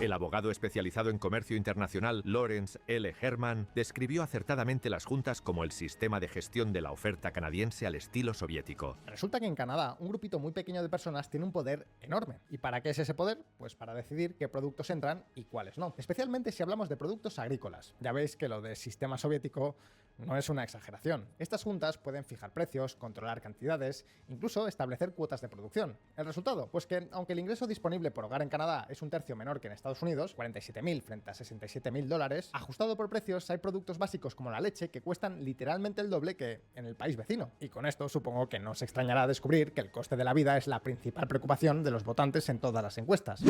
El abogado especializado en comercio internacional Lawrence L. Herman describió acertadamente las juntas como el sistema de gestión de la oferta canadiense al estilo soviético. Resulta que en Canadá un grupito muy pequeño de personas tiene un poder enorme. ¿Y para qué es ese poder? Pues para decidir qué productos entran y cuáles no. Especialmente si hablamos de productos agrícolas. Ya veis que lo del sistema soviético no es una exageración. Estas juntas pueden fijar precios, controlar cantidades, incluso establecer cuotas de producción. ¿El resultado? Pues que, aunque el ingreso disponible por hogar en Canadá es un tercio menor que en Estados Unidos, 47.000 frente a 67.000 dólares, ajustado por precios hay productos básicos como la leche que cuestan literalmente el doble que en el país vecino. Y con esto supongo que no se extrañará descubrir que el coste de la vida es la principal preocupación de los votantes en todas las encuestas.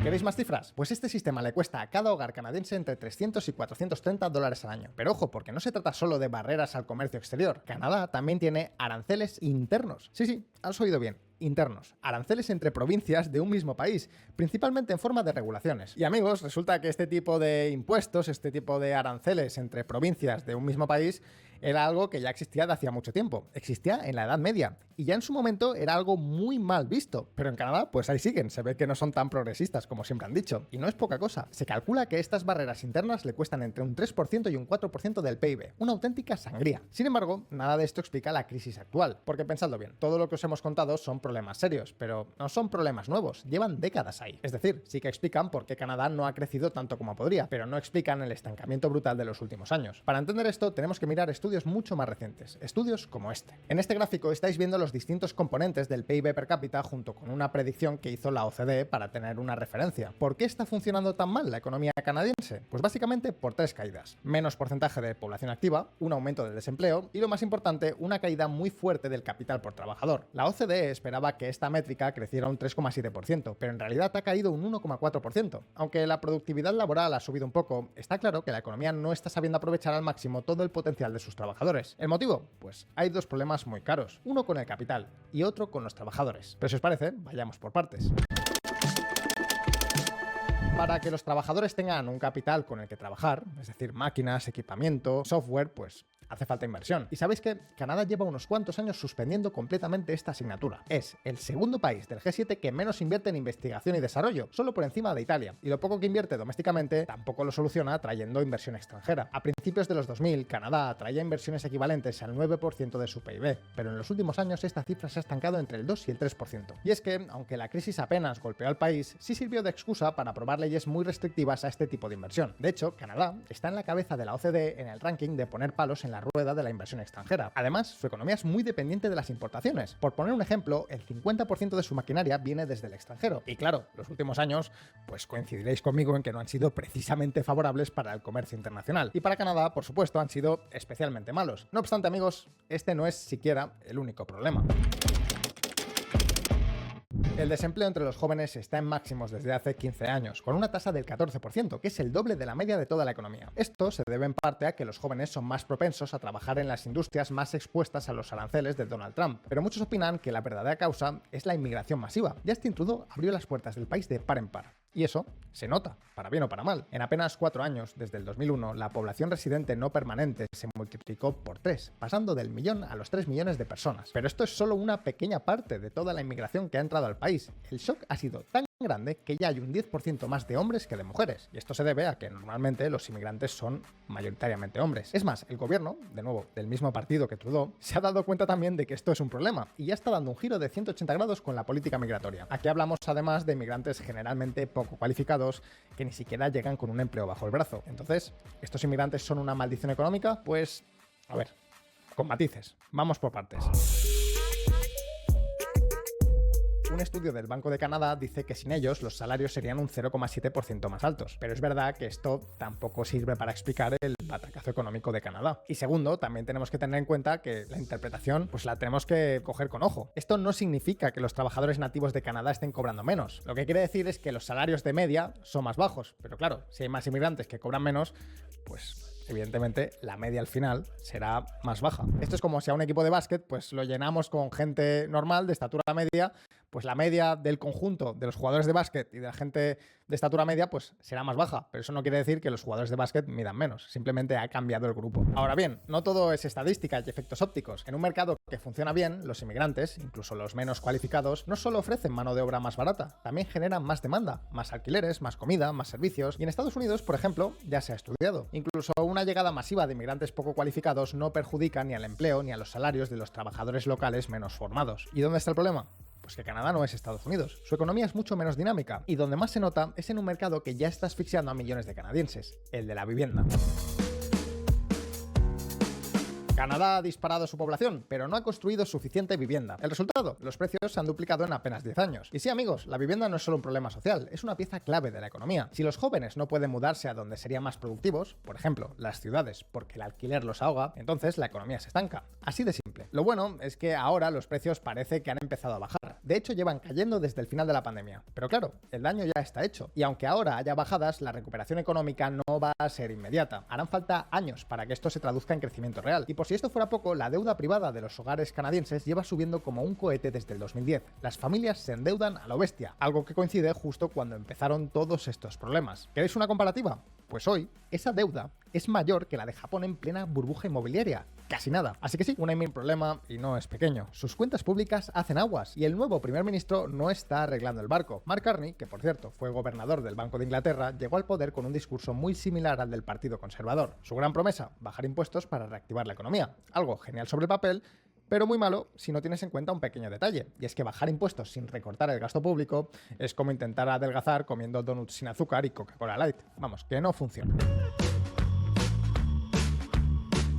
¿Queréis más cifras? Pues este sistema le cuesta a cada hogar canadiense entre 300 y 430 dólares al año. Pero ojo, porque no se trata solo de barreras al comercio exterior. Canadá también tiene aranceles internos. Sí, has oído bien. Internos, aranceles entre provincias de un mismo país, principalmente en forma de regulaciones. Y amigos, resulta que este tipo de impuestos, este tipo de aranceles entre provincias de un mismo país, era algo que ya existía de hacía mucho tiempo. Existía en la Edad Media, y ya en su momento era algo muy mal visto. Pero en Canadá, pues ahí siguen, se ve que no son tan progresistas como siempre han dicho. Y no es poca cosa, se calcula que estas barreras internas le cuestan entre un 3% y un 4% del PIB, una auténtica sangría. Sin embargo, nada de esto explica la crisis actual, porque pensadlo bien, todo lo que os hemos contado son problemas serios, pero no son problemas nuevos, llevan décadas ahí. Es decir, sí que explican por qué Canadá no ha crecido tanto como podría, pero no explican el estancamiento brutal de los últimos años. Para entender esto, tenemos que mirar estudios mucho más recientes, estudios como este. En este gráfico estáis viendo los distintos componentes del PIB per cápita junto con una predicción que hizo la OCDE para tener una referencia. ¿Por qué está funcionando tan mal la economía canadiense? Pues básicamente por tres caídas. Menos porcentaje de población activa, un aumento del desempleo y, lo más importante, una caída muy fuerte del capital por trabajador. La OCDE esperaba que esta métrica creciera un 3,7%, pero en realidad ha caído un 1,4%. Aunque la productividad laboral ha subido un poco, está claro que la economía no está sabiendo aprovechar al máximo todo el potencial de sus trabajadores. ¿El motivo? Pues hay dos problemas muy caros, uno con el capital y otro con los trabajadores. Pero si os parece, vayamos por partes. Para que los trabajadores tengan un capital con el que trabajar, es decir, máquinas, equipamiento, software, pues hace falta inversión. Y sabéis que Canadá lleva unos cuantos años suspendiendo completamente esta asignatura. Es el segundo país del G7 que menos invierte en investigación y desarrollo, solo por encima de Italia. Y lo poco que invierte domésticamente tampoco lo soluciona trayendo inversión extranjera. A principios de los 2000, Canadá atraía inversiones equivalentes al 9% de su PIB, pero en los últimos años esta cifra se ha estancado entre el 2 y el 3%. Y es que, aunque la crisis apenas golpeó al país, sí sirvió de excusa para aprobar leyes muy restrictivas a este tipo de inversión. De hecho, Canadá está en la cabeza de la OCDE en el ranking de poner palos en la rueda de la inversión extranjera. Además, su economía es muy dependiente de las importaciones. Por poner un ejemplo, el 50% de su maquinaria viene desde el extranjero. Y claro, los últimos años, pues coincidiréis conmigo en que no han sido precisamente favorables para el comercio internacional. Y para Canadá, por supuesto, han sido especialmente malos. No obstante, amigos, este no es siquiera el único problema. El desempleo entre los jóvenes está en máximos desde hace 15 años, con una tasa del 14%, que es el doble de la media de toda la economía. Esto se debe en parte a que los jóvenes son más propensos a trabajar en las industrias más expuestas a los aranceles de Donald Trump, pero muchos opinan que la verdadera causa es la inmigración masiva. Justin Trudeau abrió las puertas del país de par en par. Y eso se nota, para bien o para mal. En apenas 4 años, desde el 2001, la población residente no permanente se multiplicó por 3, pasando del 1.000.000 a los 3 millones de personas. Pero esto es solo una pequeña parte de toda la inmigración que ha entrado al país. El shock ha sido tan grande que ya hay un 10% más de hombres que de mujeres. Y esto se debe a que normalmente los inmigrantes son mayoritariamente hombres. Es más, el gobierno, de nuevo, del mismo partido que Trudeau, se ha dado cuenta también de que esto es un problema y ya está dando un giro de 180 grados con la política migratoria. Aquí hablamos además de inmigrantes generalmente poco cualificados que ni siquiera llegan con un empleo bajo el brazo. Entonces, ¿estos inmigrantes son una maldición económica? Pues, a ver, con matices. Vamos por partes. Un estudio del Banco de Canadá dice que sin ellos los salarios serían un 0,7% más altos. Pero es verdad que esto tampoco sirve para explicar el batacazo económico de Canadá. Y segundo, también tenemos que tener en cuenta que la interpretación pues la tenemos que coger con ojo. Esto no significa que los trabajadores nativos de Canadá estén cobrando menos. Lo que quiere decir es que los salarios de media son más bajos. Pero claro, si hay más inmigrantes que cobran menos, pues evidentemente la media al final será más baja. Esto es como si a un equipo de básquet pues lo llenamos con gente normal de estatura media, pues la media del conjunto de los jugadores de básquet y de la gente de estatura media pues será más baja, pero eso no quiere decir que los jugadores de básquet midan menos, simplemente ha cambiado el grupo. Ahora bien, no todo es estadística y efectos ópticos. En un mercado que funciona bien, los inmigrantes, incluso los menos cualificados, no solo ofrecen mano de obra más barata, también generan más demanda, más alquileres, más comida, más servicios. Y en Estados Unidos, por ejemplo, ya se ha estudiado. Incluso una llegada masiva de inmigrantes poco cualificados no perjudica ni al empleo ni a los salarios de los trabajadores locales menos formados. ¿Y dónde está el problema? Pues que Canadá no es Estados Unidos. Su economía es mucho menos dinámica y donde más se nota es en un mercado que ya está asfixiando a millones de canadienses, el de la vivienda. Canadá ha disparado su población, pero no ha construido suficiente vivienda. El resultado, los precios se han duplicado en apenas 10 años. Y sí, amigos, la vivienda no es solo un problema social, es una pieza clave de la economía. Si los jóvenes no pueden mudarse a donde serían más productivos, por ejemplo, las ciudades, porque el alquiler los ahoga, entonces la economía se estanca. Así de simple. Lo bueno es que ahora los precios parece que han empezado a bajar. De hecho, llevan cayendo desde el final de la pandemia. Pero claro, el daño ya está hecho. Y aunque ahora haya bajadas, la recuperación económica no va a ser inmediata. Harán falta años para que esto se traduzca en crecimiento real. Y por si esto fuera poco, la deuda privada de los hogares canadienses lleva subiendo como un cohete desde el 2010. Las familias se endeudan a lo bestia, algo que coincide justo cuando empezaron todos estos problemas. ¿Queréis una comparativa? Pues hoy, esa deuda es mayor que la de Japón en plena burbuja inmobiliaria. Casi nada. Así que sí, un enorme problema y no es pequeño. Sus cuentas públicas hacen aguas y el nuevo primer ministro no está arreglando el barco. Mark Carney, que por cierto fue gobernador del Banco de Inglaterra, llegó al poder con un discurso muy similar al del Partido Conservador. Su gran promesa, bajar impuestos para reactivar la economía. Algo genial sobre el papel, pero muy malo si no tienes en cuenta un pequeño detalle, y es que bajar impuestos sin recortar el gasto público es como intentar adelgazar comiendo donuts sin azúcar y Coca-Cola Light. Vamos, que no funciona.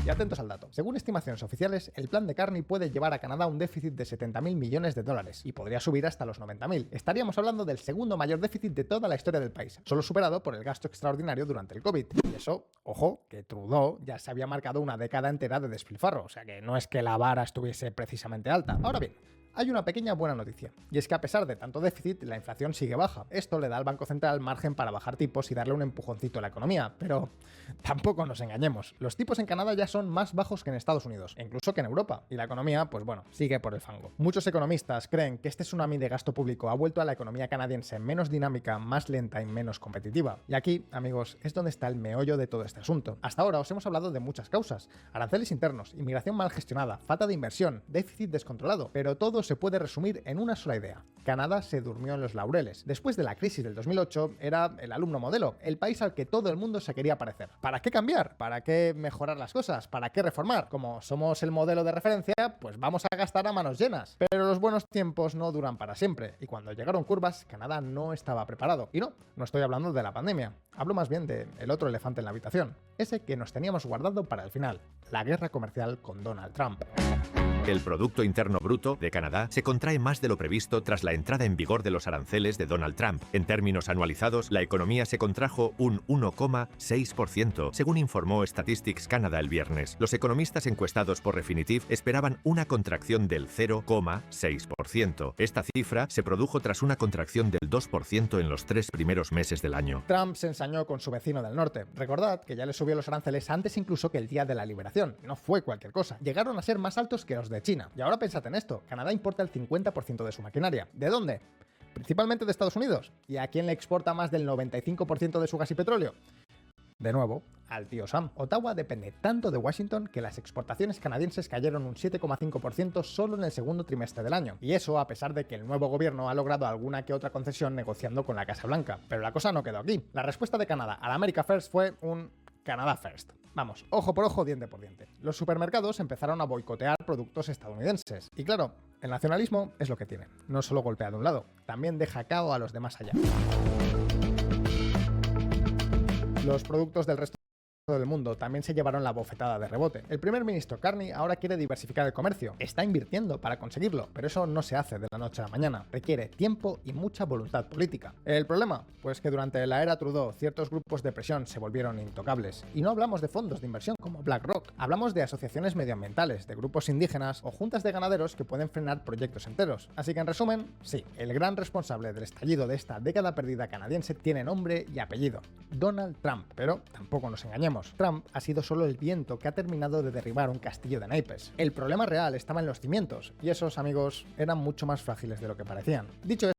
Y atentos al dato. Según estimaciones oficiales, el plan de Carney puede llevar a Canadá a un déficit de 70.000 millones de dólares y podría subir hasta los 90.000. Estaríamos hablando del segundo mayor déficit de toda la historia del país, solo superado por el gasto extraordinario durante el COVID. Y eso, ojo, que Trudeau ya se había marcado una década entera de despilfarro, o sea que no es que la vara estuviese precisamente alta. Ahora bien, hay una pequeña buena noticia, y es que a pesar de tanto déficit, la inflación sigue baja. Esto le da al Banco Central margen para bajar tipos y darle un empujoncito a la economía, pero tampoco nos engañemos. Los tipos en Canadá ya son más bajos que en Estados Unidos, e incluso que en Europa, y la economía, pues bueno, sigue por el fango. Muchos economistas creen que este tsunami de gasto público ha vuelto a la economía canadiense menos dinámica, más lenta y menos competitiva. Y aquí, amigos, es donde está el meollo de todo este asunto. Hasta ahora os hemos hablado de muchas causas: aranceles internos, inmigración mal gestionada, falta de inversión, déficit descontrolado, pero todo se puede resumir en una sola idea. Canadá se durmió en los laureles. Después de la crisis del 2008, era el alumno modelo, el país al que todo el mundo se quería parecer. ¿Para qué cambiar? ¿Para qué mejorar las cosas? ¿Para qué reformar? Como somos el modelo de referencia, pues vamos a gastar a manos llenas. Pero los buenos tiempos no duran para siempre, y cuando llegaron curvas, Canadá no estaba preparado. Y no estoy hablando de la pandemia, hablo más bien del otro elefante en la habitación, ese que nos teníamos guardado para el final, la guerra comercial con Donald Trump. El Producto Interno Bruto de Canadá se contrae más de lo previsto tras la entrada en vigor de los aranceles de Donald Trump. En términos anualizados, la economía se contrajo un 1,6%, según informó Statistics Canada el viernes. Los economistas encuestados por Refinitiv esperaban una contracción del 0,6%. Esta cifra se produjo tras una contracción del 2% en los 3 primeros meses del año. Trump se ensañó con su vecino del norte. Recordad que ya le subió los aranceles antes incluso que el día de la liberación. No fue cualquier cosa. Llegaron a ser más altos que los de China. Y ahora pensad en esto, Canadá importa el 50% de su maquinaria. ¿De dónde? Principalmente de Estados Unidos. ¿Y a quién le exporta más del 95% de su gas y petróleo? De nuevo, al tío Sam. Ottawa depende tanto de Washington que las exportaciones canadienses cayeron un 7,5% solo en el segundo trimestre del año. Y eso a pesar de que el nuevo gobierno ha logrado alguna que otra concesión negociando con la Casa Blanca. Pero la cosa no quedó aquí. La respuesta de Canadá al America First fue un Canadá First. Vamos, ojo por ojo, diente por diente. Los supermercados empezaron a boicotear productos estadounidenses. Y claro, el nacionalismo es lo que tiene. No solo golpea de un lado, también deja cao a los demás allá. Los productos del resto del mundo también se llevaron la bofetada de rebote. El primer ministro Carney ahora quiere diversificar el comercio. Está invirtiendo para conseguirlo, pero eso no se hace de la noche a la mañana. Requiere tiempo y mucha voluntad política. ¿El problema? Pues que durante la era Trudeau ciertos grupos de presión se volvieron intocables. Y no hablamos de fondos de inversión como BlackRock. Hablamos de asociaciones medioambientales, de grupos indígenas o juntas de ganaderos que pueden frenar proyectos enteros. Así que en resumen, sí, el gran responsable del estallido de esta década perdida canadiense tiene nombre y apellido: Donald Trump. Pero tampoco nos engañemos, Trump ha sido solo el viento que ha terminado de derribar un castillo de naipes. El problema real estaba en los cimientos, y esos, amigos, eran mucho más frágiles de lo que parecían. Dicho